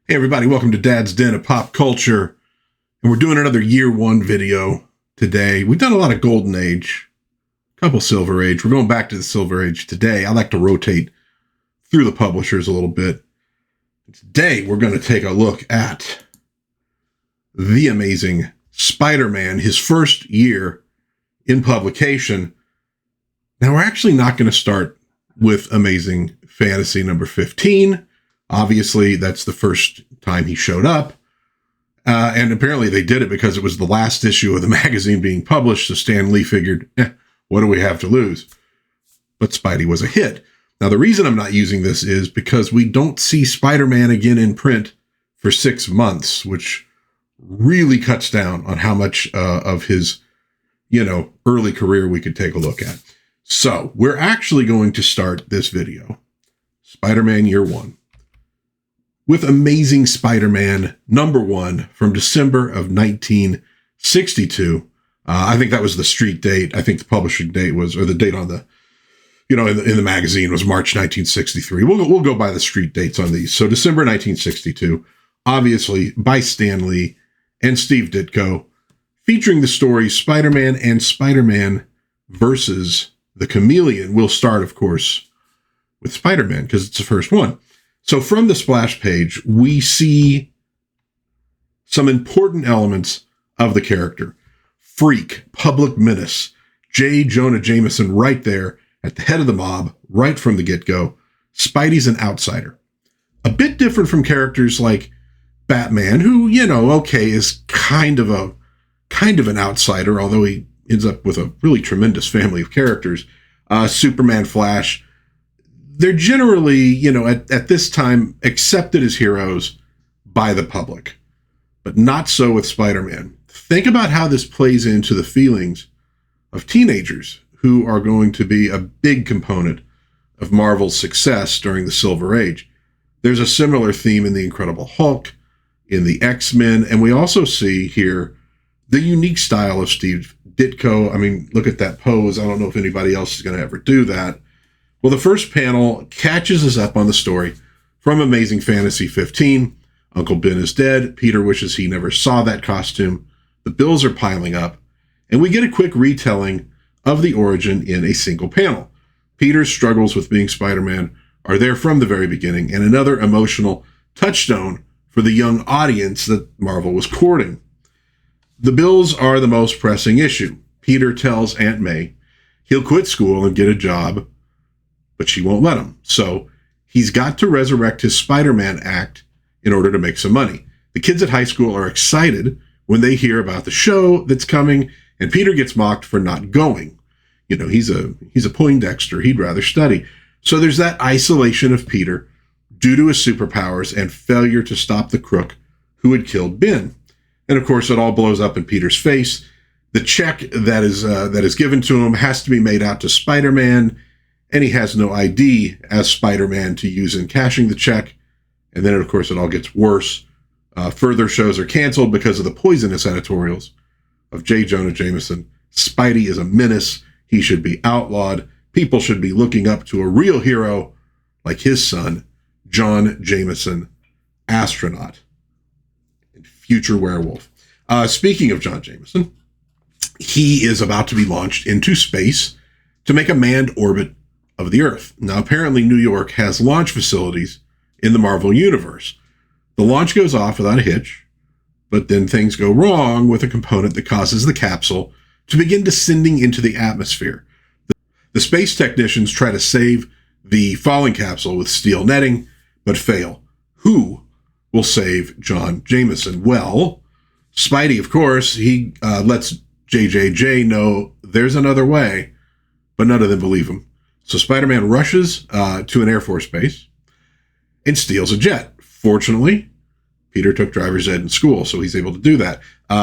Hey everybody, welcome to Dad's Den of Pop Culture. And we're doing another year one video today. We've done a lot of Golden Age, a couple Silver Age. We're going back to the Silver Age today. I like to rotate through the publishers a little bit. Today we're going to take a look at the amazing Spider-Man, his first year in publication. Now we're actually not going to start with Amazing Fantasy number 15. Obviously, that's the first time he showed up. And apparently they did it because it was the last issue of the magazine being published. So Stan Lee figured, what do we have to lose? But Spidey was a hit. Now, the reason I'm not using this is because we don't see Spider-Man again in print for 6 months, which really cuts down on how much of his, early career we could take a look at. So we're actually going to start this video, Spider-Man Year One, with Amazing Spider-Man number 1 from December of 1962. I think that was the street date. I think the publishing date was, or the date on the, in the magazine was March 1963. We'll go by the street dates on these. So December 1962, obviously by Stan Lee and Steve Ditko, featuring the story Spider-Man and Spider-Man versus the Chameleon. We'll start, of course, with Spider-Man because it's the first one. So from the splash page, we see some important elements of the character. Freak, public menace, Jonah Jameson right there at the head of the mob, right from the get-go. Spidey's an outsider. A bit different from characters like Batman, who, is kind of an outsider, although he ends up with a really tremendous family of characters. Superman, Flash, they're generally, at this time, accepted as heroes by the public, but not so with Spider-Man. Think about how this plays into the feelings of teenagers who are going to be a big component of Marvel's success during the Silver Age. There's a similar theme in The Incredible Hulk, in the X-Men, and we also see here the unique style of Steve Ditko. I mean, look at that pose. I don't know if anybody else is going to ever do that. Well, the first panel catches us up on the story from Amazing Fantasy 15. Uncle Ben is dead. Peter wishes he never saw that costume. The bills are piling up. And we get a quick retelling of the origin in a single panel. Peter's struggles with being Spider-Man are there from the very beginning, and another emotional touchstone for the young audience that Marvel was courting. The bills are the most pressing issue. Peter tells Aunt May he'll quit school and get a job, but she won't let him. So he's got to resurrect his Spider-Man act in order to make some money. The kids at high school are excited when they hear about the show that's coming, and Peter gets mocked for not going. He's a Poindexter. He'd rather study. So there's that isolation of Peter due to his superpowers and failure to stop the crook who had killed Ben. And of course, it all blows up in Peter's face. The check that is given to him has to be made out to Spider-Man, and he has no ID as Spider-Man to use in cashing the check. And then, of course, it all gets worse. Further shows are canceled because of the poisonous editorials of Jonah Jameson. Spidey is a menace. He should be outlawed. People should be looking up to a real hero like his son, John Jameson, astronaut and future werewolf. Speaking of John Jameson, he is about to be launched into space to make a manned orbit of the Earth. Now, apparently New York has launch facilities in the Marvel Universe. The launch goes off without a hitch, but then things go wrong with a component that causes the capsule to begin descending into the atmosphere. The space technicians try to save the falling capsule with steel netting, but fail. Who will save John Jameson? Well, Spidey, of course, he lets JJJ know there's another way, but none of them believe him. So Spider-Man rushes to an Air Force base and steals a jet. Fortunately, Peter took driver's ed in school, so he's able to do that.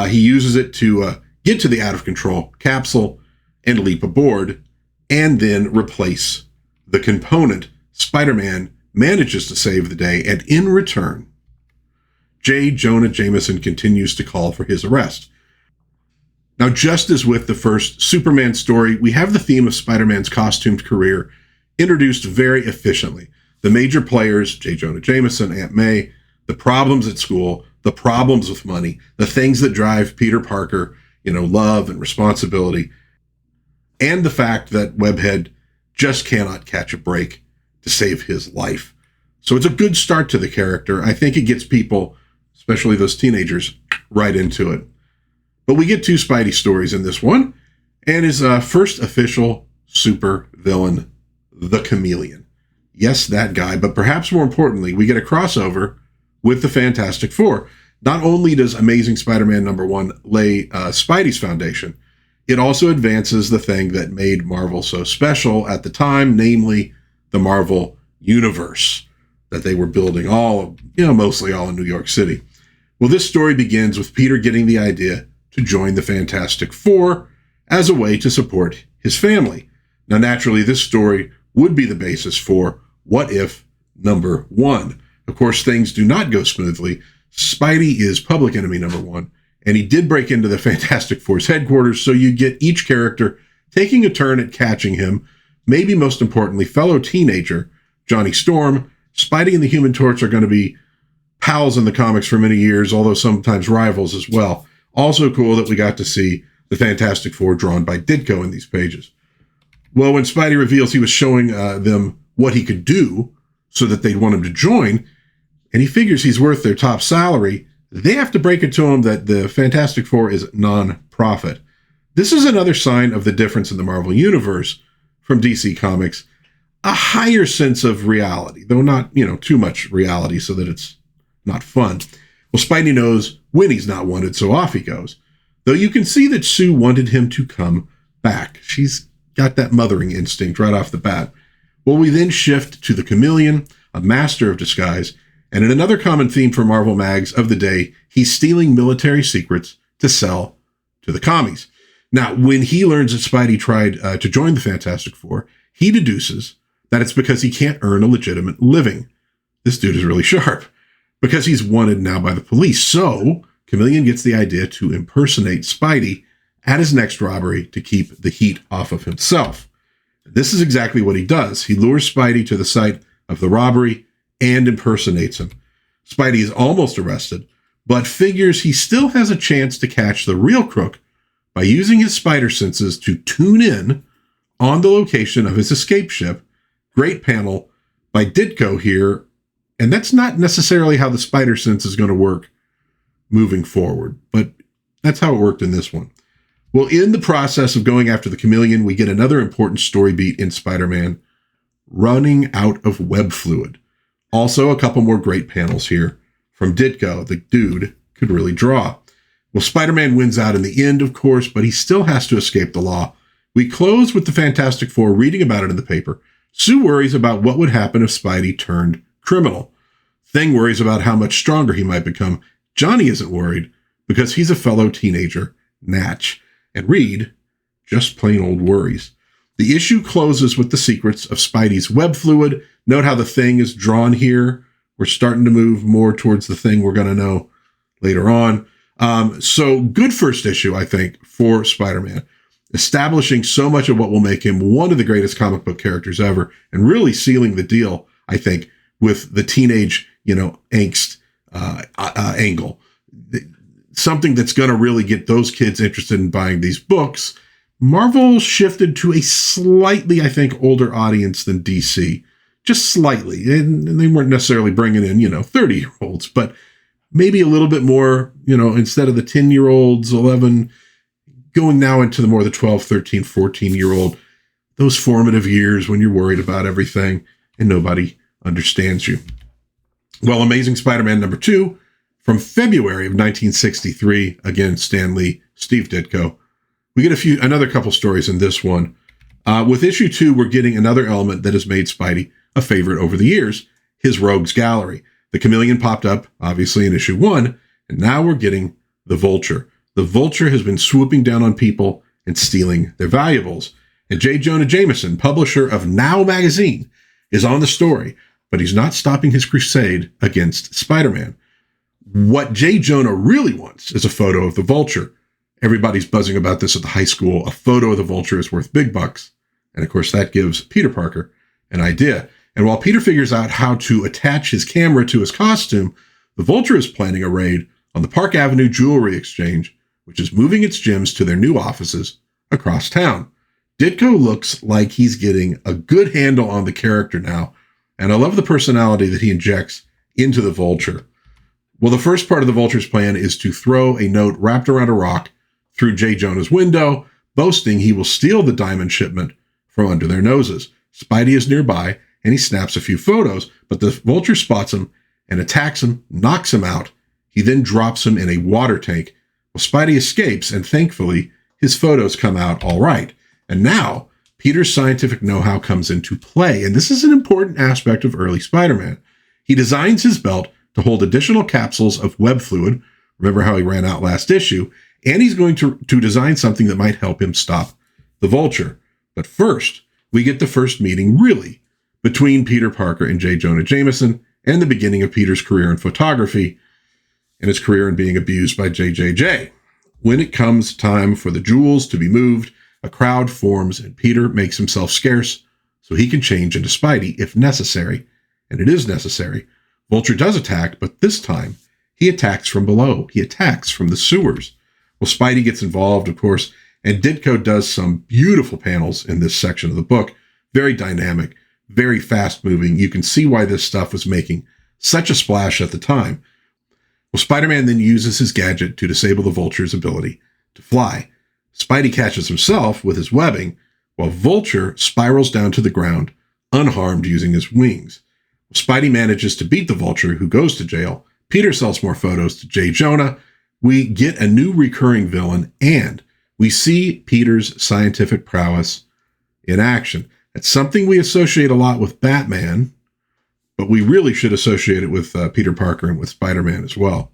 He uses it to get to the out-of-control capsule and leap aboard, and then replace the component. Spider-Man manages to save the day, and in return, Jonah Jameson continues to call for his arrest. Now, just as with the first Superman story, we have the theme of Spider-Man's costumed career introduced very efficiently. The major players, Jonah Jameson, Aunt May, the problems at school, the problems with money, the things that drive Peter Parker, love and responsibility, and the fact that Webhead just cannot catch a break to save his life. So it's a good start to the character. I think it gets people, especially those teenagers, right into it. But we get two Spidey stories in this one, and his first official super villain, the Chameleon. Yes, that guy, but perhaps more importantly, we get a crossover with the Fantastic Four. Not only does Amazing Spider-Man #1 lay Spidey's foundation, it also advances the thing that made Marvel so special at the time, namely the Marvel Universe that they were building mostly all in New York City. Well, this story begins with Peter getting the idea to join the Fantastic Four as a way to support his family. Now, naturally, this story would be the basis for What If #1. Of course, things do not go smoothly. Spidey is public enemy #1, and he did break into the Fantastic Four's headquarters, so you get each character taking a turn at catching him. Maybe most importantly, fellow teenager Johnny Storm. Spidey and the Human Torch are going to be pals in the comics for many years, although sometimes rivals as well. Also cool that we got to see the Fantastic Four drawn by Ditko in these pages. Well, when Spidey reveals he was showing them what he could do so that they'd want him to join, and he figures he's worth their top salary, they have to break it to him that the Fantastic Four is non-profit. This is another sign of the difference in the Marvel Universe from DC Comics. A higher sense of reality, though not, too much reality so that it's not fun. Well, Spidey knows when he's not wanted, so off he goes. Though you can see that Sue wanted him to come back. She's got that mothering instinct right off the bat. Well, we then shift to the Chameleon, a master of disguise, and in another common theme for Marvel mags of the day, he's stealing military secrets to sell to the commies. Now, when he learns that Spidey tried to join the Fantastic Four, he deduces that it's because he can't earn a legitimate living. This dude is really sharp, because he's wanted now by the police. So, Chameleon gets the idea to impersonate Spidey at his next robbery to keep the heat off of himself. This is exactly what he does. He lures Spidey to the site of the robbery and impersonates him. Spidey is almost arrested, but figures he still has a chance to catch the real crook by using his spider senses to tune in on the location of his escape ship. Great panel by Ditko here, and that's not necessarily how the spider sense is going to work moving forward, but that's how it worked in this one. Well, in the process of going after the Chameleon, we get another important story beat in Spider-Man, running out of web fluid. Also, a couple more great panels here from Ditko. The dude could really draw. Well, Spider-Man wins out in the end, of course, but he still has to escape the law. We close with the Fantastic Four reading about it in the paper. Sue worries about what would happen if Spidey turned criminal. Thing worries about how much stronger he might become. Johnny isn't worried because he's a fellow teenager, Natch. And Reed just plain old worries. The issue closes with the secrets of Spidey's web fluid. Note how the Thing is drawn here. We're starting to move more towards the Thing we're going to know later on. So good first issue, I think, for Spider-Man. Establishing so much of what will make him one of the greatest comic book characters ever, and really sealing the deal, I think, with the teenage, angst angle. Something that's going to really get those kids interested in buying these books. Marvel shifted to a slightly, I think, older audience than DC. Just slightly. And they weren't necessarily bringing in, 30-year-olds, but maybe a little bit more, instead of the 10-year-olds, 11, going now into the more the 12, 13, 14-year-old, those formative years when you're worried about everything and nobody understands you. Well, Amazing Spider-Man #2 from February of 1963, again, Stan Lee, Steve Ditko. We get another couple stories in this one. With issue 2, we're getting another element that has made Spidey a favorite over the years, his Rogues Gallery. The Chameleon popped up, obviously, in issue 1, and now we're getting the Vulture. The Vulture has been swooping down on people and stealing their valuables. And Jonah Jameson, publisher of Now magazine, is on the story, but he's not stopping his crusade against Spider-Man. What Jonah really wants is a photo of the Vulture. Everybody's buzzing about this at the high school. A photo of the Vulture is worth big bucks. And of course, that gives Peter Parker an idea. And while Peter figures out how to attach his camera to his costume, the Vulture is planning a raid on the Park Avenue Jewelry Exchange, which is moving its gems to their new offices across town. Ditko looks like he's getting a good handle on the character now, and I love the personality that he injects into the Vulture. Well, the first part of the Vulture's plan is to throw a note wrapped around a rock through J. Jonah's window, boasting he will steal the diamond shipment from under their noses. Spidey is nearby, and he snaps a few photos, but the Vulture spots him and attacks him, knocks him out. He then drops him in a water tank. Well, Spidey escapes, and thankfully, his photos come out all right. And now, Peter's scientific know-how comes into play, and this is an important aspect of early Spider-Man. He designs his belt to hold additional capsules of web fluid. Remember how he ran out last issue? And he's going to design something that might help him stop the Vulture. But first, we get the first meeting, really, between Peter Parker and J. Jonah Jameson, and the beginning of Peter's career in photography and his career in being abused by JJJ. When it comes time for the jewels to be moved, a crowd forms and Peter makes himself scarce so he can change into Spidey if necessary. And it is necessary. Vulture does attack, but this time he attacks from below. He attacks from the sewers. Well, Spidey gets involved, of course, and Ditko does some beautiful panels in this section of the book. Very dynamic, very fast-moving. You can see why this stuff was making such a splash at the time. Well, Spider-Man then uses his gadget to disable the Vulture's ability to fly. Spidey catches himself with his webbing, while Vulture spirals down to the ground, unharmed using his wings. Spidey manages to beat the Vulture, who goes to jail. Peter sells more photos to J. Jonah. We get a new recurring villain, and we see Peter's scientific prowess in action. It's something we associate a lot with Batman, but we really should associate it with Peter Parker and with Spider-Man as well.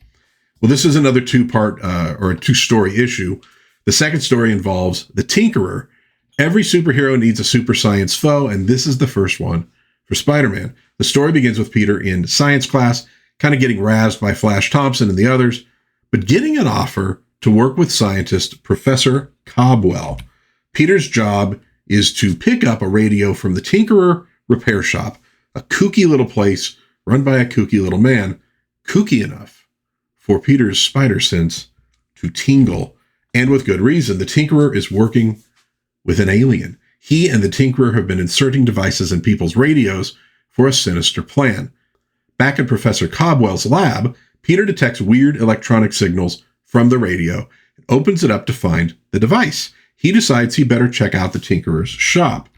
Well, this is another two-part or a two-story issue. The second story involves the Tinkerer. Every superhero needs a super science foe, and this is the first one for Spider-Man. The story begins with Peter in science class, kind of getting razzed by Flash Thompson and the others, but getting an offer to work with scientist Professor Cobwell. Peter's job is to pick up a radio from the Tinkerer repair shop, a kooky little place run by a kooky little man, kooky enough for Peter's spider sense to tingle. And with good reason. The Tinkerer is working with an alien. He and the Tinkerer have been inserting devices in people's radios for a sinister plan. Back in Professor Cobwell's lab, Peter detects weird electronic signals from the radio and opens it up to find the device. He decides he better check out the Tinkerer's shop.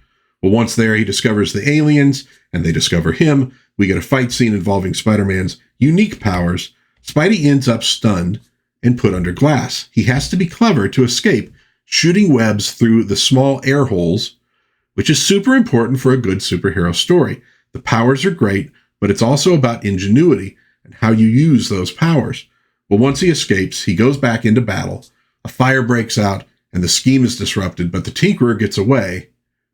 Well, once there, he discovers the aliens, and they discover him. We get a fight scene involving Spider-Man's unique powers. Spidey ends up stunned and put under glass. He has to be clever to escape, shooting webs through the small air holes, which is super important for a good superhero story. The powers are great, but it's also about ingenuity and how you use those powers. Well, once he escapes, he goes back into battle. A fire breaks out, and the scheme is disrupted, but the Tinkerer gets away.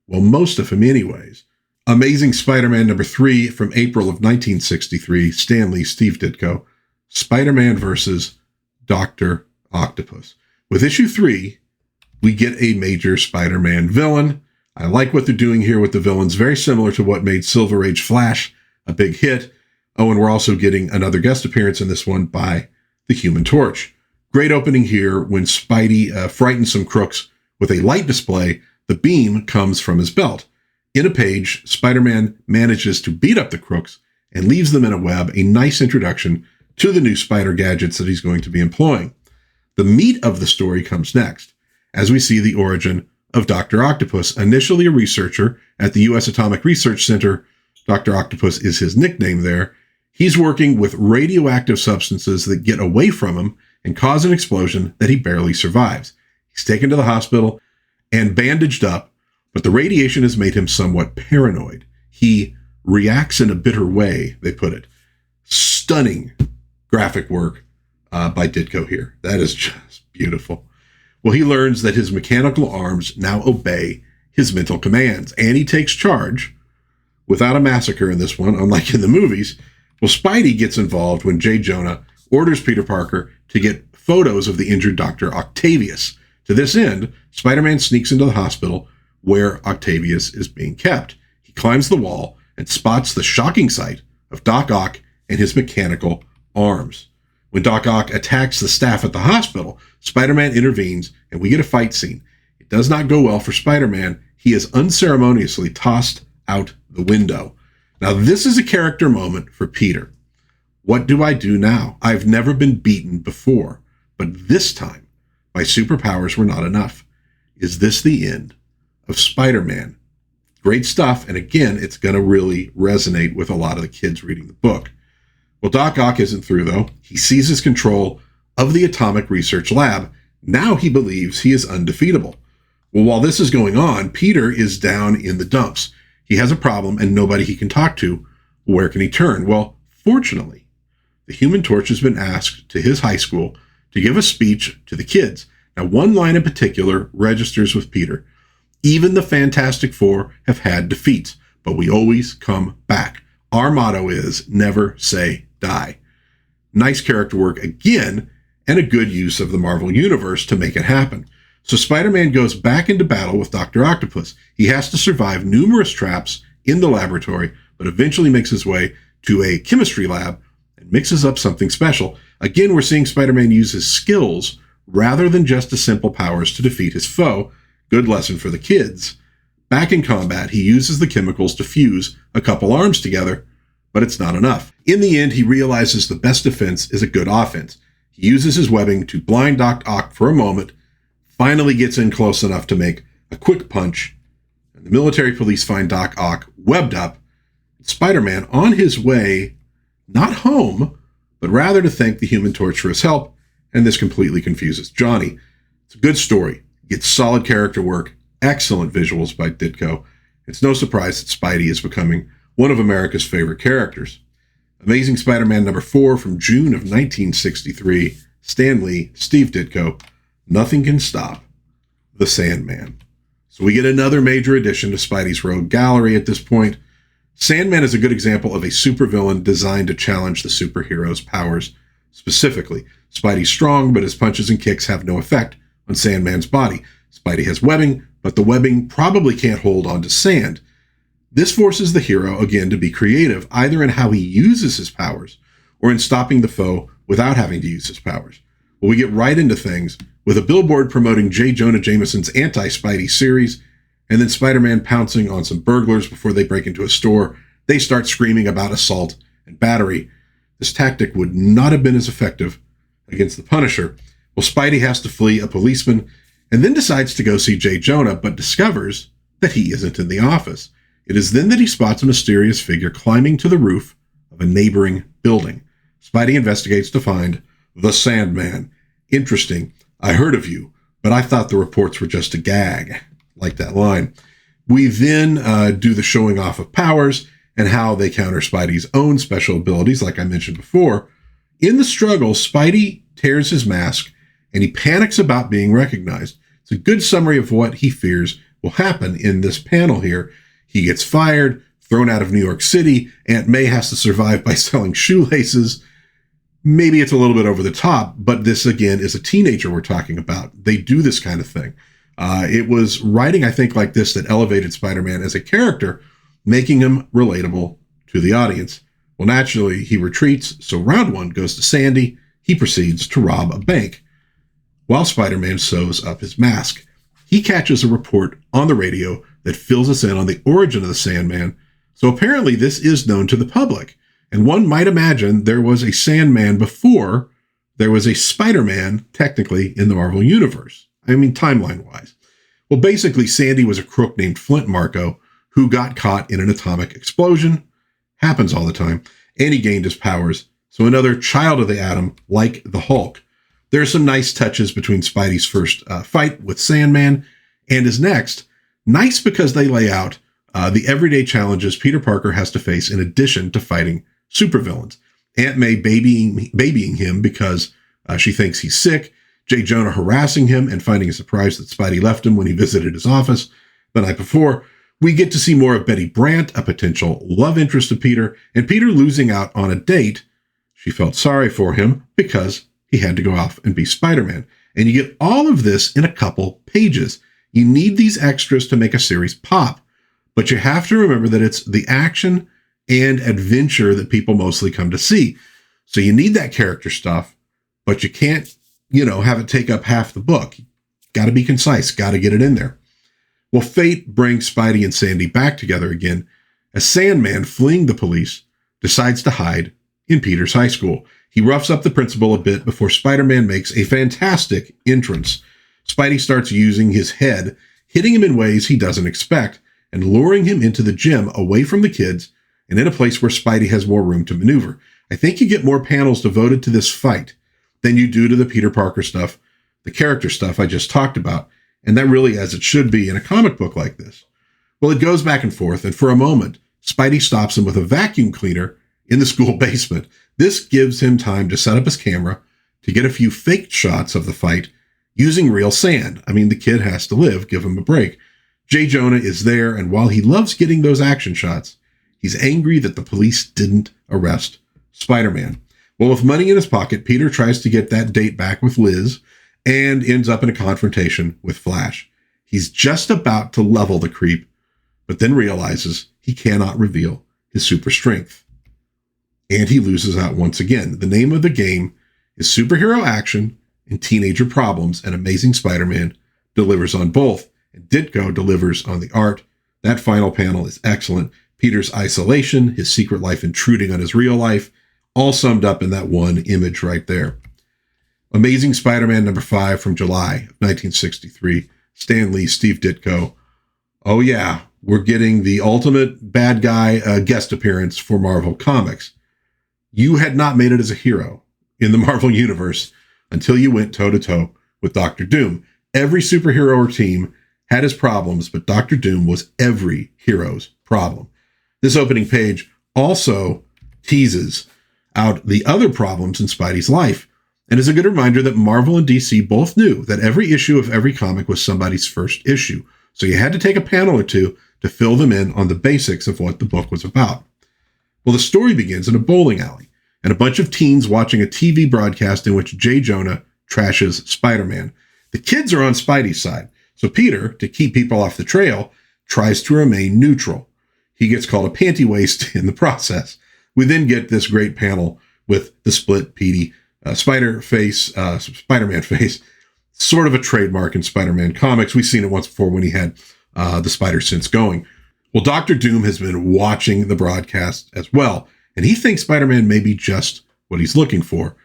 Well, most of him anyways. Amazing Spider-Man number 3 from April of 1963, Stan Lee, Steve Ditko, Spider-Man versus Dr. Octopus. With issue 3, we get a major Spider-Man villain. I like what they're doing here with the villains, very similar to what made Silver Age Flash a big hit. Oh, and we're also getting another guest appearance in this one by the Human Torch. Great opening here when Spidey frightens some crooks with a light display. The beam comes from his belt. In a page, Spider-Man manages to beat up the crooks and leaves them in a web, a nice introduction to the new spider gadgets that he's going to be employing. The meat of the story comes next, as we see the origin of Dr. Octopus. Initially a researcher at the U.S. Atomic Research Center, Dr. Octopus is his nickname there. He's working with radioactive substances that get away from him and cause an explosion that he barely survives. He's taken to the hospital and bandaged up, but the radiation has made him somewhat paranoid. He reacts in a bitter way, they put it. Stunning graphic work by Ditko here. That is just beautiful. Well, he learns that his mechanical arms now obey his mental commands, and he takes charge without a massacre in this one, unlike in the movies. Well, Spidey gets involved when J. Jonah orders Peter Parker to get photos of the injured Dr. Octavius. To this end, Spider-Man sneaks into the hospital where Octavius is being kept. He climbs the wall and spots the shocking sight of Doc Ock and his mechanical arms. When Doc Ock attacks the staff at the hospital, Spider-Man intervenes, and we get a fight scene. It does not go well for Spider-Man. He is unceremoniously tossed out the window. Now, this is a character moment for Peter. What do I do now? I've never been beaten before, but this time, my superpowers were not enough. Is this the end of Spider-Man? Great stuff, and again, it's going to really resonate with a lot of the kids reading the book. Well, Doc Ock isn't through, though. He seizes control of the Atomic Research Lab. Now he believes he is undefeatable. Well, while this is going on, Peter is down in the dumps. He has a problem and nobody he can talk to. Where can he turn? Well, fortunately, the Human Torch has been asked to his high school to give a speech to the kids. Now, one line in particular registers with Peter. Even the Fantastic Four have had defeats, but we always come back. Our motto is never say die. Nice character work again, and a good use of the Marvel Universe to make it happen. So Spider-Man goes back into battle with Dr. Octopus. He has to survive numerous traps in the laboratory, but eventually makes his way to a chemistry lab and mixes up something special. Again, we're seeing Spider-Man use his skills rather than just the simple powers to defeat his foe. Good lesson for the kids. Back in combat, he uses the chemicals to fuse a couple arms together, but it's not enough. In the end, he realizes the best defense is a good offense. He uses his webbing to blind Doc Ock for a moment, finally gets in close enough to make a quick punch, and the military police find Doc Ock webbed up, and Spider-Man on his way, not home, but rather to thank the Human Torch for his help, and this completely confuses Johnny. It's a good story. Gets solid character work, excellent visuals by Ditko. It's no surprise that Spidey is becoming one of America's favorite characters. Amazing Spider-Man number 4 from June of 1963. Stan Lee, Steve Ditko. Nothing can stop the Sandman. So we get another major addition to Spidey's Rogue Gallery at this point. Sandman is a good example of a supervillain designed to challenge the superhero's powers. Specifically, Spidey's strong, but his punches and kicks have no effect on Sandman's body. Spidey has webbing, but the webbing probably can't hold onto sand. This forces the hero, again, to be creative, either in how he uses his powers or in stopping the foe without having to use his powers. Well, we get right into things with a billboard promoting J. Jonah Jameson's anti-Spidey series, and then Spider-Man pouncing on some burglars before they break into a store. They start screaming about assault and battery. This tactic would not have been as effective against the Punisher. Well, Spidey has to flee a policeman and then decides to go see J. Jonah, but discovers that he isn't in the office. It is then that he spots a mysterious figure climbing to the roof of a neighboring building. Spidey investigates to find the Sandman. Interesting. I heard of you, but I thought the reports were just a gag. Like that line. We then do the showing off of powers and how they counter Spidey's own special abilities, like I mentioned before. In the struggle, Spidey tears his mask and he panics about being recognized. It's a good summary of what he fears will happen in this panel here. He gets fired, thrown out of New York City. Aunt May has to survive by selling shoelaces. Maybe it's a little bit over the top, but this, again, is a teenager we're talking about. They do this kind of thing. It was writing, I think, like this that elevated Spider-Man as a character, making him relatable to the audience. Well, naturally, he retreats, so round one goes to Sandy. He proceeds to rob a bank while Spider-Man sews up his mask. He catches a report on the radio that fills us in on the origin of the Sandman. So apparently this is known to the public. And one might imagine there was a Sandman before there was a Spider-Man, technically, in the Marvel Universe. I mean, timeline-wise. Well, basically, Sandy was a crook named Flint Marko who got caught in an atomic explosion. Happens all the time. And he gained his powers. So another child of the atom, like the Hulk. There are some nice touches between Spidey's first fight with Sandman and his next. Nice because they lay out the everyday challenges Peter Parker has to face in addition to fighting supervillains. Aunt May babying him because she thinks he's sick. J. Jonah harassing him and finding a surprise that Spidey left him when he visited his office the night before. We get to see more of Betty Brant, a potential love interest of Peter, and Peter losing out on a date. She felt sorry for him because he had to go off and be Spider-Man. And you get all of this in a couple pages. You need these extras to make a series pop, but you have to remember that it's the action and adventure that people mostly come to see. So you need that character stuff, but you can't, have it take up half the book. Got to be concise, got to get it in there. Well, fate brings Spidey and Sandy back together again as Sandman, fleeing the police, decides to hide in Peter's high school. He roughs up the principal a bit before Spider-Man makes a fantastic entrance. Spidey starts using his head, hitting him in ways he doesn't expect, and luring him into the gym away from the kids and in a place where Spidey has more room to maneuver. I think you get more panels devoted to this fight than you do to the Peter Parker stuff, the character stuff I just talked about, and that really as it should be in a comic book like this. Well, it goes back and forth, and for a moment, Spidey stops him with a vacuum cleaner in the school basement. This gives him time to set up his camera to get a few faked shots of the fight using real sand. I mean, the kid has to live, give him a break. J. Jonah is there, and while he loves getting those action shots, he's angry that the police didn't arrest Spider-Man. Well, with money in his pocket, Peter tries to get that date back with Liz and ends up in a confrontation with Flash. He's just about to level the creep, but then realizes he cannot reveal his super strength. And he loses out once again. The name of the game is Superhero Action and Teenager Problems, and Amazing Spider-Man delivers on both, and Ditko delivers on the art. That final panel is excellent. Peter's isolation, his secret life intruding on his real life, all summed up in that one image right there. Amazing Spider-Man number 5 from July of 1963. Stan Lee, Steve Ditko. Oh yeah, we're getting the ultimate bad guy guest appearance for Marvel Comics. You had not made it as a hero in the Marvel Universe until you went toe-to-toe with Dr. Doom. Every superhero or team had his problems, but Dr. Doom was every hero's problem. This opening page also teases out the other problems in Spidey's life, and is a good reminder that Marvel and DC both knew that every issue of every comic was somebody's first issue. So you had to take a panel or two to fill them in on the basics of what the book was about. Well, the story begins in a bowling alley, and a bunch of teens watching a TV broadcast in which J. Jonah trashes Spider-Man. The kids are on Spidey's side, so Peter, to keep people off the trail, tries to remain neutral. He gets called a panty waist in the process. We then get this great panel with the split Petey Spider-Man face, sort of a trademark in Spider-Man comics. We've seen it once before when he had the spider sense going. Well, Dr. Doom has been watching the broadcast as well, and he thinks Spider-Man may be just what he's looking for.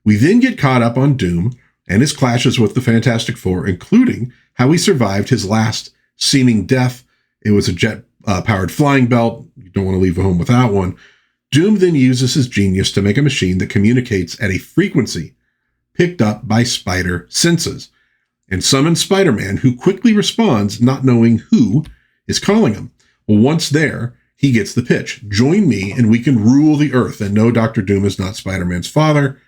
We then get caught up on Doom and his clashes with the Fantastic Four, including how he survived his last seeming death. It was a jet-powered flying belt. You don't want to leave home without one. Doom then uses his genius to make a machine that communicates at a frequency picked up by spider senses and summons Spider-Man, who quickly responds, not knowing who is calling him. Well, once there, he gets the pitch. Join me and we can rule the earth. And no, Dr. Doom is not Spider-Man's father.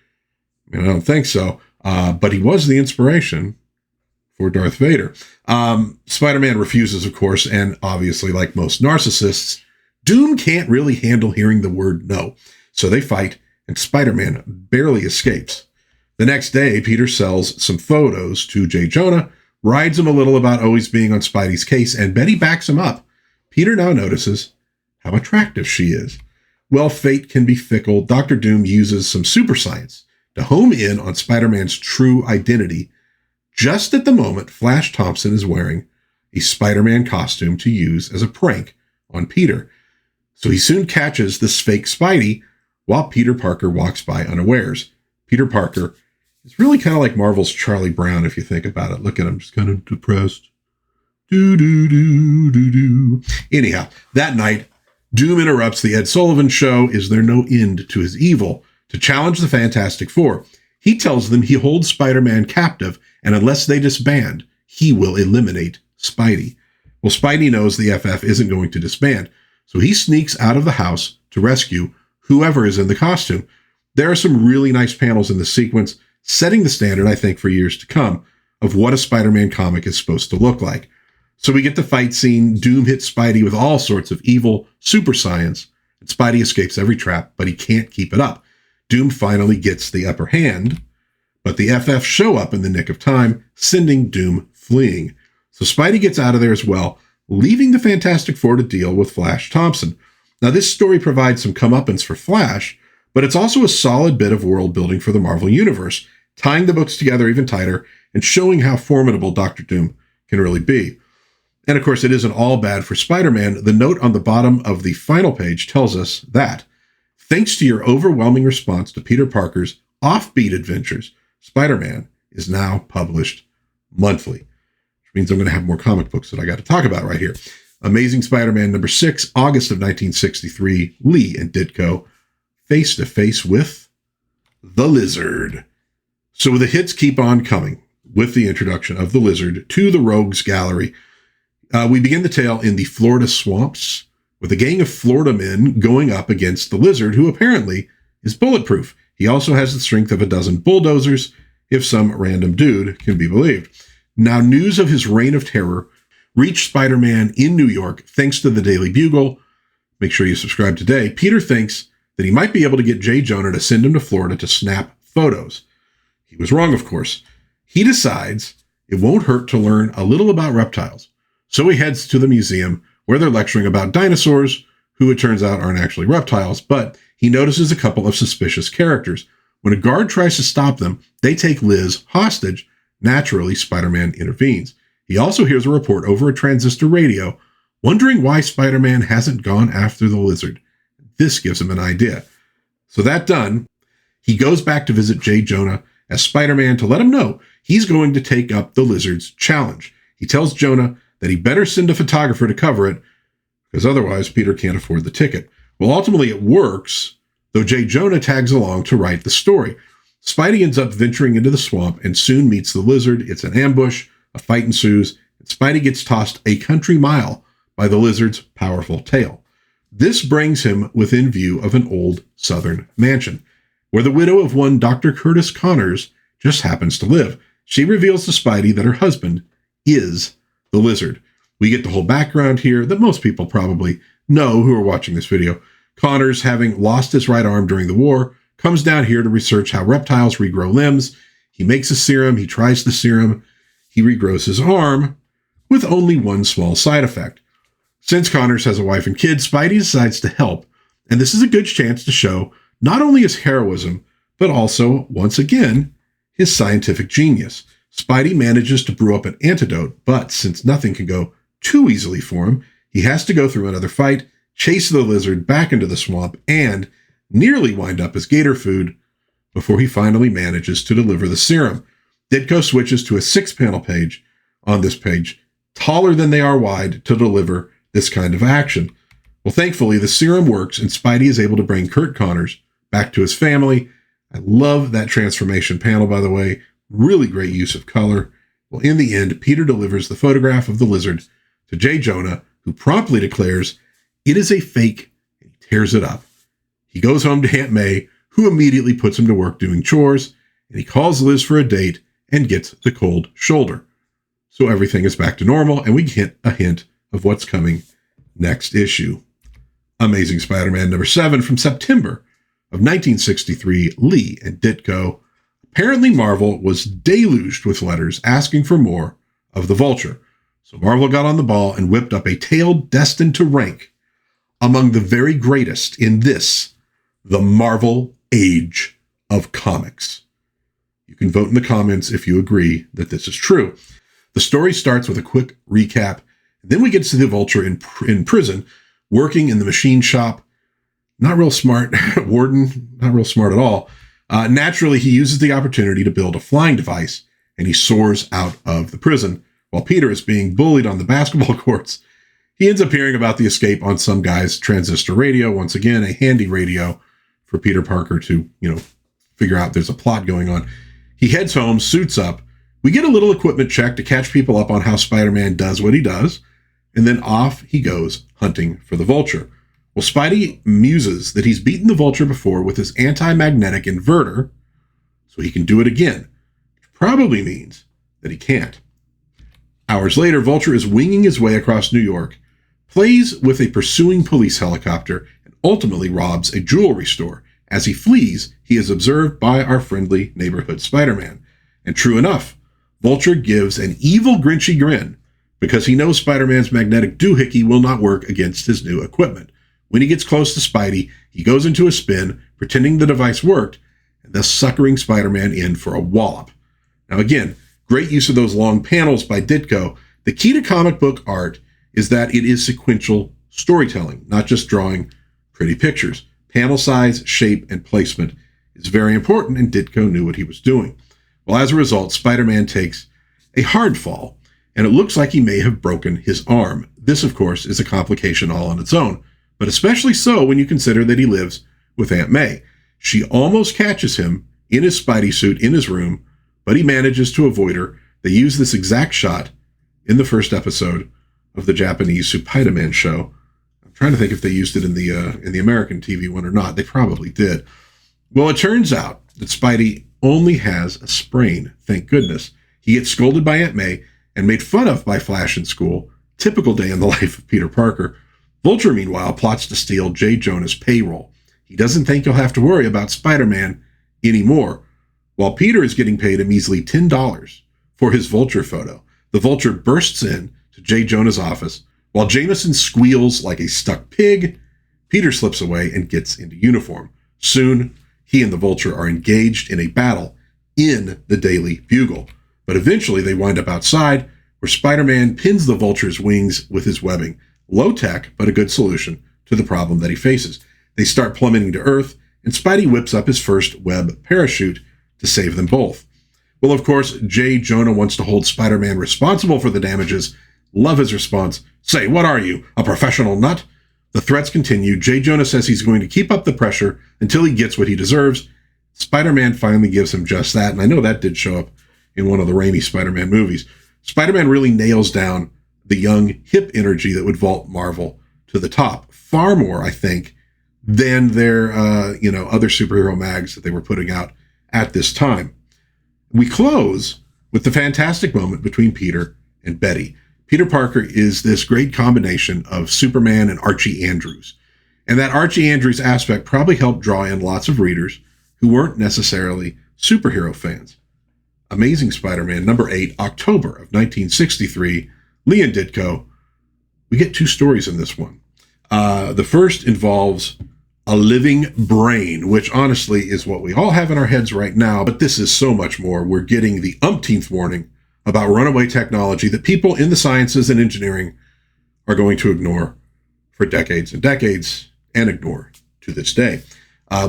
I don't think so. But he was the inspiration for Darth Vader. Spider-Man refuses, of course, and obviously, like most narcissists, Doom can't really handle hearing the word no. So they fight, and Spider-Man barely escapes. The next day, Peter sells some photos to J. Jonah, rides him a little about always being on Spidey's case, and Betty backs him up. Peter now notices how attractive she is. Well, fate can be fickle. Dr. Doom uses some super science to home in on Spider-Man's true identity. Just at the moment, Flash Thompson is wearing a Spider-Man costume to use as a prank on Peter. So he soon catches this fake Spidey while Peter Parker walks by unawares. Peter Parker is really kind of like Marvel's Charlie Brown, if you think about it. Look at him, just kind of depressed. Anyhow, that night, Doom interrupts the Ed Sullivan Show. Is there no end to his evil? To challenge the Fantastic Four. He tells them he holds Spider-Man captive, and unless they disband, he will eliminate Spidey. Well, Spidey knows the FF isn't going to disband, so he sneaks out of the house to rescue whoever is in the costume. There are some really nice panels in the sequence, setting the standard, I think, for years to come, of what a Spider-Man comic is supposed to look like. So we get the fight scene. Doom hits Spidey with all sorts of evil super science, and Spidey escapes every trap, but he can't keep it up. Doom finally gets the upper hand, but the FF show up in the nick of time, sending Doom fleeing. So Spidey gets out of there as well, leaving the Fantastic Four to deal with Flash Thompson. Now, this story provides some comeuppance for Flash, but it's also a solid bit of world building for the Marvel Universe, tying the books together even tighter and showing how formidable Doctor Doom can really be. And of course, it isn't all bad for Spider-Man. The note on the bottom of the final page tells us that, thanks to your overwhelming response to Peter Parker's offbeat adventures, Spider-Man is now published monthly, which means I'm going to have more comic books that I got to talk about right here. Amazing Spider-Man number 6, August of 1963, Lee and Ditko, face to face with the Lizard. So the hits keep on coming with the introduction of the Lizard to the Rogues Gallery. We begin the tale in the Florida swamps with a gang of Florida men going up against the Lizard, who apparently is bulletproof. He also has the strength of a dozen bulldozers, if some random dude can be believed. Now, news of his reign of terror reached Spider-Man in New York thanks to the Daily Bugle. Make sure you subscribe today. Peter thinks that he might be able to get J. Jonah to send him to Florida to snap photos. He was wrong, of course. He decides it won't hurt to learn a little about reptiles. So he heads to the museum where they're lecturing about dinosaurs, who it turns out aren't actually reptiles, but he notices a couple of suspicious characters. When a guard tries to stop them, they take Liz hostage. Naturally, Spider-Man intervenes. He also hears a report over a transistor radio, wondering why Spider-Man hasn't gone after the Lizard. This gives him an idea. So that done, he goes back to visit J. Jonah as Spider-Man to let him know he's going to take up the Lizard's challenge. He tells Jonah that he better send a photographer to cover it, because otherwise Peter can't afford the ticket. Well, ultimately it works, though J. Jonah tags along to write the story. Spidey ends up venturing into the swamp and soon meets the Lizard. It's an ambush. A fight ensues, and Spidey gets tossed a country mile by the Lizard's powerful tail. This brings him within view of an old southern mansion, where the widow of one Dr. Curtis Connors just happens to live. She reveals to Spidey that her husband is the Lizard. We get the whole background here that most people probably know who are watching this video. Connors, having lost his right arm during the war, comes down here to research how reptiles regrow limbs. He makes a serum. He tries the serum. He regrows his arm with only one small side effect. Since Connors has a wife and kids, Spidey decides to help, and this is a good chance to show not only his heroism, but also, once again, his scientific genius. Spidey manages to brew up an antidote, but since nothing can go too easily for him, he has to go through another fight, chase the Lizard back into the swamp, and nearly wind up as gator food before he finally manages to deliver the serum. Ditko switches to a 6-panel page on this page, taller than they are wide, to deliver this kind of action. Well, thankfully, the serum works, and Spidey is able to bring Curt Connors back to his family. I love that transformation panel, by the way. Really great use of color. Well, in the end, Peter delivers the photograph of the Lizard to J. Jonah, who promptly declares it is a fake, and he tears it up. He goes home to Aunt May, who immediately puts him to work doing chores, and he calls Liz for a date and gets the cold shoulder. So everything is back to normal, and we get a hint of what's coming next issue. Amazing Spider-Man number 7 from September of 1963, Lee and Ditko. Apparently Marvel was deluged with letters asking for more of the Vulture. So Marvel got on the ball and whipped up a tale destined to rank among the very greatest in this, the Marvel Age of Comics. You can vote in the comments if you agree that this is true. The story starts with a quick recap. Then we get to the Vulture in prison, working in the machine shop. Not real smart. Warden, not real smart at all. Naturally, he uses the opportunity to build a flying device, and he soars out of the prison. While Peter is being bullied on the basketball courts, he ends up hearing about the escape on some guy's transistor radio. Once again, a handy radio for Peter Parker to, figure out there's a plot going on. He heads home, suits up. We get a little equipment check to catch people up on how Spider-Man does what he does, and then off he goes hunting for the Vulture. Well, Spidey muses that he's beaten the Vulture before with his anti-magnetic inverter, so he can do it again, which probably means that he can't. Hours later, Vulture is winging his way across New York, plays with a pursuing police helicopter, and ultimately robs a jewelry store. As he flees, he is observed by our friendly neighborhood Spider-Man. And true enough, Vulture gives an evil grinchy grin because he knows Spider-Man's magnetic doohickey will not work against his new equipment. When he gets close to Spidey, he goes into a spin, pretending the device worked, and thus suckering Spider-Man in for a wallop. Now again, great use of those long panels by Ditko. The key to comic book art is that it is sequential storytelling, not just drawing pretty pictures. Panel size, shape, and placement is very important, and Ditko knew what he was doing. Well, as a result, Spider-Man takes a hard fall, and it looks like he may have broken his arm. This, of course, is a complication all on its own, but especially so when you consider that he lives with Aunt May. She almost catches him in his Spidey suit in his room, but he manages to avoid her. They use this exact shot in the first episode of the Japanese Supaidaman show. I'm trying to think if they used it in the American TV one or not. They probably did. Well, it turns out that Spidey only has a sprain, thank goodness. He gets scolded by Aunt May and made fun of by Flash in school. Typical day in the life of Peter Parker. Vulture, meanwhile, plots to steal J. Jonah's payroll. He doesn't think he'll have to worry about Spider-Man anymore, while Peter is getting paid a measly $10 for his Vulture photo. The Vulture bursts in to J. Jonah's office. While Jameson squeals like a stuck pig, Peter slips away and gets into uniform. Soon, he and the Vulture are engaged in a battle in the Daily Bugle. But eventually, they wind up outside, where Spider-Man pins the Vulture's wings with his webbing. Low tech, but a good solution to the problem that he faces. They start plummeting to Earth, and Spidey whips up his first web parachute to save them both. Well, of course, J. Jonah wants to hold Spider-Man responsible for the damages. Love his response. Say, what are you, a professional nut? The threats continue. J. Jonah says he's going to keep up the pressure until he gets what he deserves. Spider-Man finally gives him just that, and I know that did show up in one of the Raimi Spider-Man movies. Spider-Man really nails down the young, hip energy that would vault Marvel to the top. Far more, I think, than their, other superhero mags that they were putting out at this time. We close with the fantastic moment between Peter and Betty. Peter Parker is this great combination of Superman and Archie Andrews. And that Archie Andrews aspect probably helped draw in lots of readers who weren't necessarily superhero fans. Amazing Spider-Man, number 8, October of 1963, Lee and Ditko. We get 2 stories in this one. The first involves a living brain, which honestly is what we all have in our heads right now, but this is so much more. We're getting the umpteenth warning about runaway technology that people in the sciences and engineering are going to ignore for decades and decades, and ignore to this day.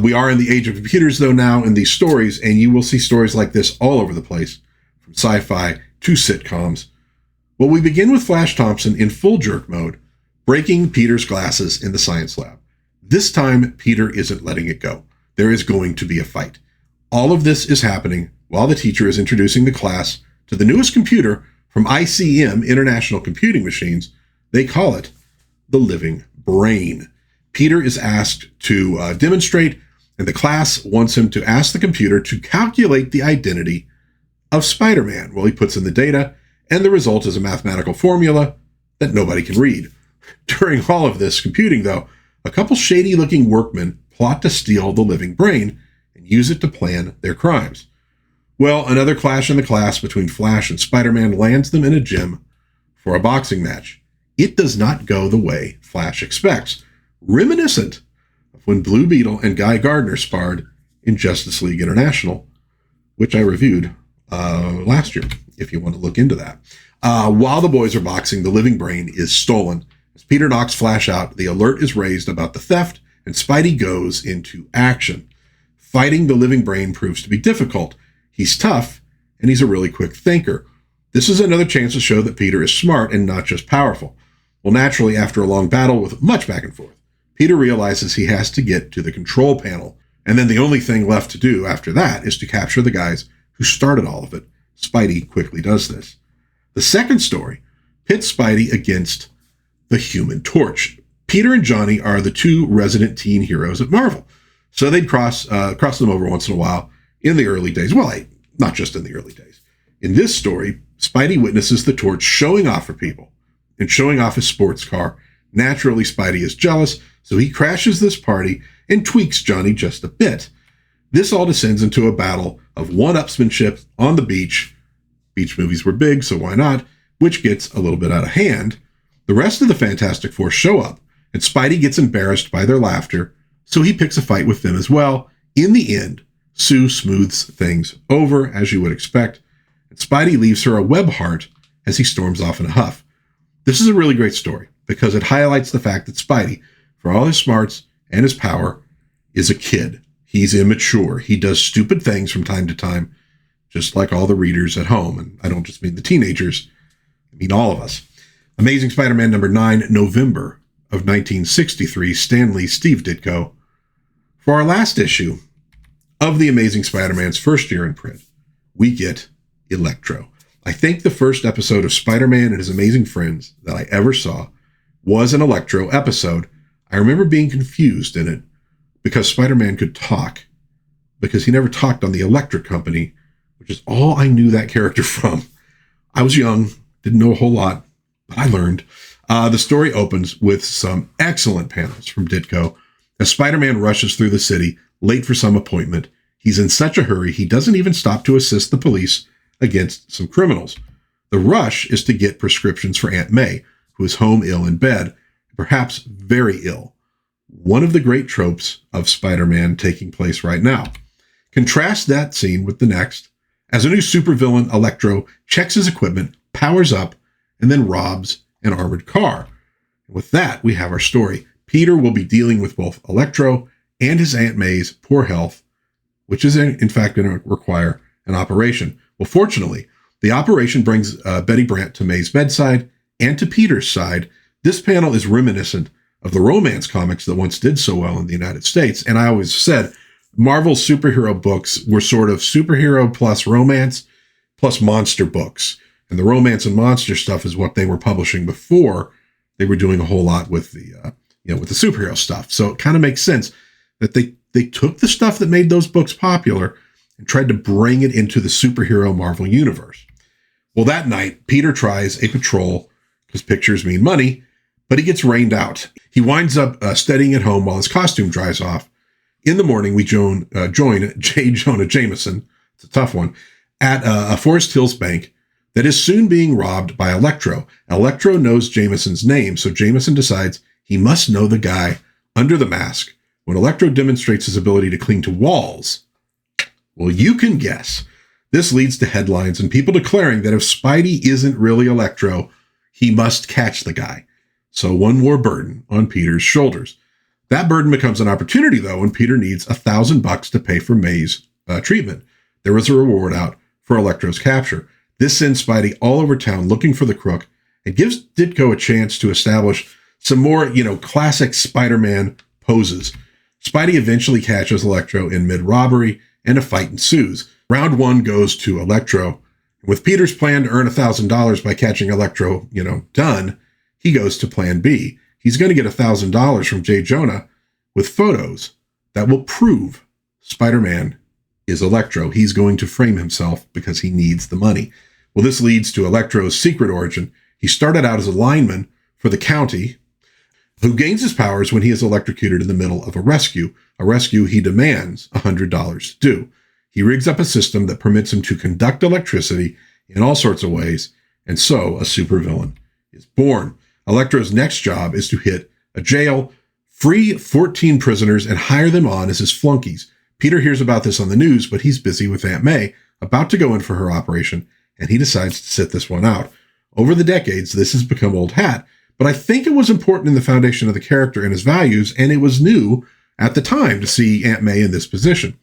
We are in the age of computers, though, now in these stories, and you will see stories like this all over the place, from sci-fi to sitcoms. Well, we begin with Flash Thompson in full jerk mode, breaking Peter's glasses in the science lab. This time, Peter isn't letting it go. There is going to be a fight. All of this is happening while the teacher is introducing the class to the newest computer from ICM, International Computing Machines. They call it the living brain. Peter is asked to demonstrate, and the class wants him to ask the computer to calculate the identity of Spider-Man. Well, he puts in the data, and the result is a mathematical formula that nobody can read. During all of this computing, though, a couple shady-looking workmen plot to steal the living brain and use it to plan their crimes. Well, another clash in the class between Flash and Spider-Man lands them in a gym for a boxing match. It does not go the way Flash expects, reminiscent of when Blue Beetle and Guy Gardner sparred in Justice League International, which I reviewed last year, if you want to look into that. While the boys are boxing, the living brain is stolen. As Peter knocks Flash out, the alert is raised about the theft, and Spidey goes into action. Fighting the living brain proves to be difficult. He's tough, and he's a really quick thinker. This is another chance to show that Peter is smart and not just powerful. Well, naturally, after a long battle with much back and forth, Peter realizes he has to get to the control panel, and then the only thing left to do after that is to capture the guys who started all of it. Spidey quickly does this. The second story pits Spidey against the Human Torch. Peter and Johnny are the 2 resident teen heroes at Marvel, so they'd cross them over once in a while in the early days. Well, not just in the early days. In this story, Spidey witnesses the Torch showing off for people and showing off his sports car. Naturally, Spidey is jealous, so he crashes this party and tweaks Johnny just a bit. This all descends into a battle of one-upsmanship on the beach. Beach movies were big, so why not? Which gets a little bit out of hand. The rest of the Fantastic Four show up, and Spidey gets embarrassed by their laughter, so he picks a fight with them as well, In the end, Sue smooths things over, as you would expect, and Spidey leaves her a web heart as he storms off in a huff. This is a really great story because it highlights the fact that Spidey, for all his smarts and his power, is a kid. He's immature. He does stupid things from time to time, just like all the readers at home. And I don't just mean the teenagers, I mean all of us. Amazing Spider-Man number 9, November of 1963, Stan Lee, Steve Ditko. For our last issue of the Amazing Spider-Man's first year in print, we get Electro. I think the first episode of Spider-Man and His Amazing Friends that I ever saw was an Electro episode. I remember being confused in it because Spider-Man could talk, because he never talked on the Electric Company, which is all I knew that character from. I was young, didn't know a whole lot, but I learned. The story opens with some excellent panels from Ditko as Spider-Man rushes through the city, late for some appointment. He's in such a hurry, he doesn't even stop to assist the police against some criminals. The rush is to get prescriptions for Aunt May, who is home ill in bed, perhaps very ill. One of the great tropes of Spider-Man taking place right now. Contrast that scene with the next, as a new supervillain, Electro, checks his equipment, powers up, and then robs an armored car. With that, we have our story. Peter will be dealing with both Electro and his Aunt May's poor health, which is in fact going to require an operation. Well, fortunately, the operation brings Betty Brant to May's bedside and to Peter's side. This panel is reminiscent of the romance comics that once did so well in the United States. And I always said Marvel's superhero books were sort of superhero plus romance plus monster books. And the romance and monster stuff is what they were publishing before they were doing a whole lot with the, with the superhero stuff. So it kind of makes sense that they took the stuff that made those books popular and tried to bring it into the superhero Marvel universe. Well, that night, Peter tries a patrol because pictures mean money, but he gets rained out. He winds up studying at home while his costume dries off. In the morning, we join J. Jonah Jameson, it's a tough one, at a Forest Hills bank that is soon being robbed by Electro. Electro knows Jameson's name, so Jameson decides he must know the guy under the mask. When Electro demonstrates his ability to cling to walls, well, you can guess. This leads to headlines and people declaring that if Spidey isn't really Electro, he must catch the guy. So one more burden on Peter's shoulders. That burden becomes an opportunity, though, when Peter needs $1,000 to pay for May's treatment. There is a reward out for Electro's capture. This sends Spidey all over town looking for the crook and gives Ditko a chance to establish some more, classic Spider-Man poses. Spidey eventually catches Electro in mid-robbery, and a fight ensues. Round 1 goes to Electro. With Peter's plan to earn $1,000 by catching Electro, done, he goes to plan B. He's going to get $1,000 from J. Jonah with photos that will prove Spider-Man is Electro. He's going to frame himself because he needs the money. Well, this leads to Electro's secret origin. He started out as a lineman for the county, who gains his powers when he is electrocuted in the middle of a rescue he demands $100 to do. He rigs up a system that permits him to conduct electricity in all sorts of ways, and so a supervillain is born. Electro's next job is to hit a jail, free 14 prisoners, and hire them on as his flunkies. Peter hears about this on the news, but he's busy with Aunt May, about to go in for her operation, and he decides to sit this one out. Over the decades, this has become old hat, but I think it was important in the foundation of the character and his values, and it was new at the time to see Aunt May in this position.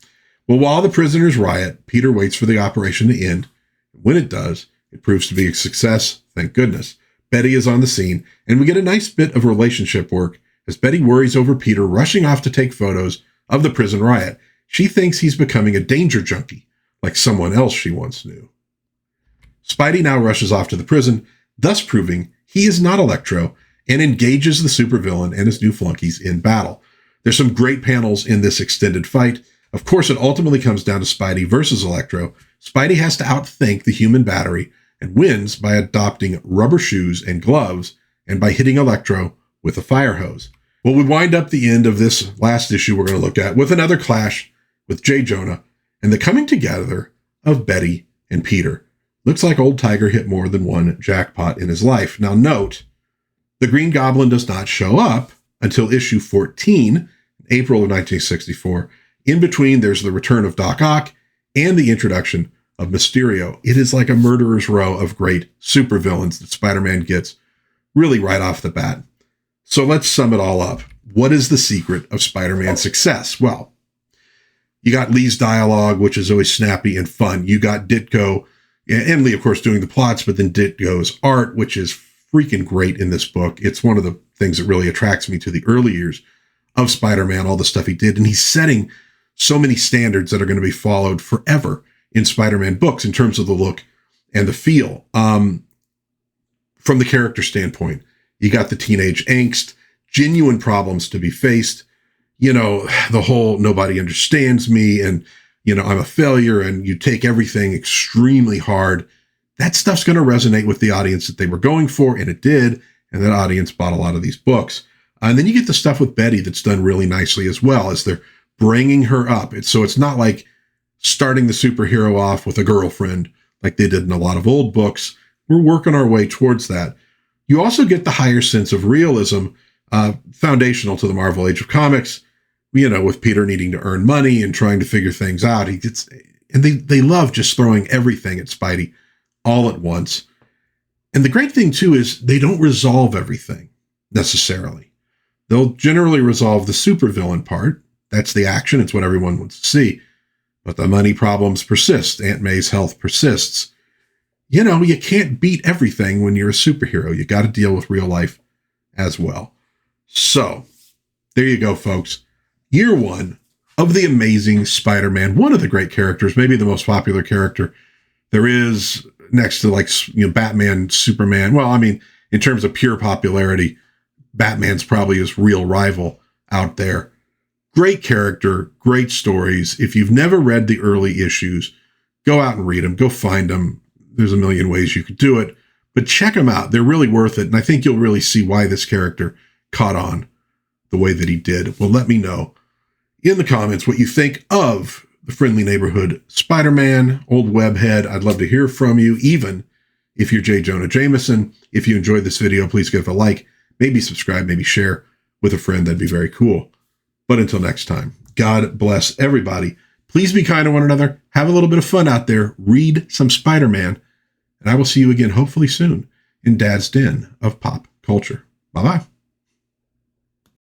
Well, while the prisoners riot, Peter waits for the operation to end. When it does, it proves to be a success, thank goodness. Betty is on the scene, and we get a nice bit of relationship work as Betty worries over Peter rushing off to take photos of the prison riot. She thinks he's becoming a danger junkie, like someone else she once knew. Spidey now rushes off to the prison, thus proving he is not Electro, and engages the supervillain and his new flunkies in battle. There's some great panels in this extended fight. Of course, it ultimately comes down to Spidey versus Electro. Spidey has to outthink the human battery and wins by adopting rubber shoes and gloves and by hitting Electro with a fire hose. Well, we wind up the end of this last issue we're going to look at with another clash with J. Jonah and the coming together of Betty and Peter. Looks like old Tiger hit more than one jackpot in his life. Now note, the Green Goblin does not show up until issue 14, April of 1964. In between, there's the return of Doc Ock and the introduction of Mysterio. It is like a murderer's row of great supervillains that Spider-Man gets really right off the bat. So let's sum it all up. What is the secret of Spider-Man's success? Well, you got Lee's dialogue, which is always snappy and fun. You got Ditko and Lee, of course, doing the plots, but then Ditko's art, which is freaking great in this book. It's one of the things that really attracts me to the early years of Spider-Man, all the stuff he did. And he's setting so many standards that are going to be followed forever in Spider-Man books in terms of the look and the feel. From the character standpoint, you got the teenage angst, genuine problems to be faced, you know, the whole nobody understands me and, you know, I'm a failure and you take everything extremely hard. That stuff's going to resonate with the audience that they were going for, and it did, and that audience bought a lot of these books. And then you get the stuff with Betty that's done really nicely as well, as they're bringing her up. So it's not like starting the superhero off with a girlfriend like they did in a lot of old books. We're working our way towards that. You also get the higher sense of realism, foundational to the Marvel Age of Comics, you know, with Peter needing to earn money and trying to figure things out. And they love just throwing everything at Spidey all at once. And the great thing, too, is they don't resolve everything necessarily. They'll generally resolve the supervillain part. That's the action. It's what everyone wants to see. But the money problems persist. Aunt May's health persists. You know, you can't beat everything when you're a superhero. You got to deal with real life as well. So, there you go, folks. Year one of the Amazing Spider-Man. One of the great characters, maybe the most popular character there is, next to, like, you know, Batman, Superman. Well, I mean, in terms of pure popularity, Batman's probably his real rival out there. Great character, great stories. If you've never read the early issues, go out and read them. Go find them. There's a million ways you could do it, but check them out. They're really worth it. And I think you'll really see why this character caught on the way that he did. Well, let me know in the comments what you think of the Friendly Neighborhood Spider-Man, old webhead. I'd love to hear from you, even if you're J. Jonah Jameson. If you enjoyed this video, please give it a like, maybe subscribe, maybe share with a friend. That'd be very cool. But until next time, God bless everybody. Please be kind to one another. Have a little bit of fun out there. Read some Spider-Man. And I will see you again, hopefully soon, in Dad's Den of Pop Culture. Bye-bye.